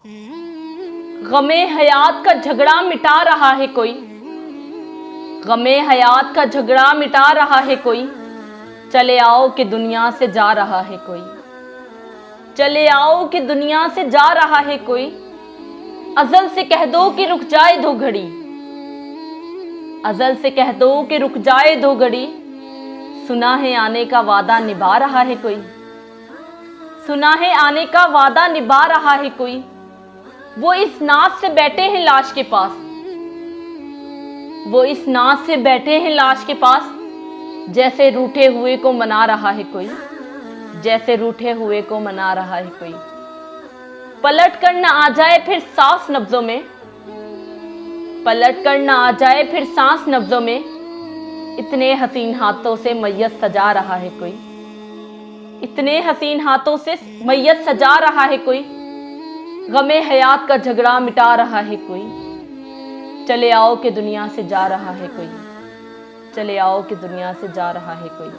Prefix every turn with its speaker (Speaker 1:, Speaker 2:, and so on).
Speaker 1: गमे हयात का झगड़ा मिटा रहा है कोई, गमे हयात का झगड़ा मिटा रहा है कोई। चले आओ कि दुनिया से जा रहा है कोई, चले आओ कि दुनिया से जा रहा है कोई। अजल से कह दो कि रुक जाए दो घड़ी, अजल से कह दो कि रुक जाए दो घड़ी। सुना है आने का वादा निभा रहा है कोई, सुना है आने का वादा निभा रहा है कोई। वो इस नाज से बैठे हैं लाश के पास, वो इस नाज से बैठे हैं लाश के पास। जैसे रूठे हुए को मना रहा है कोई, जैसे रूठे हुए को मना रहा है कोई। पलट कर न आ जाए फिर सांस नब्जों में, पलट कर न आ जाए फिर सांस नब्जों में। इतने हसीन हाथों से मैयत सजा रहा है कोई, इतने हसीन हाथों से मैयत सजा रहा है कोई। गमे हयात का झगड़ा मिटा रहा है कोई। चले आओ कि दुनिया से जा रहा है कोई, चले आओ कि दुनिया से जा रहा है कोई।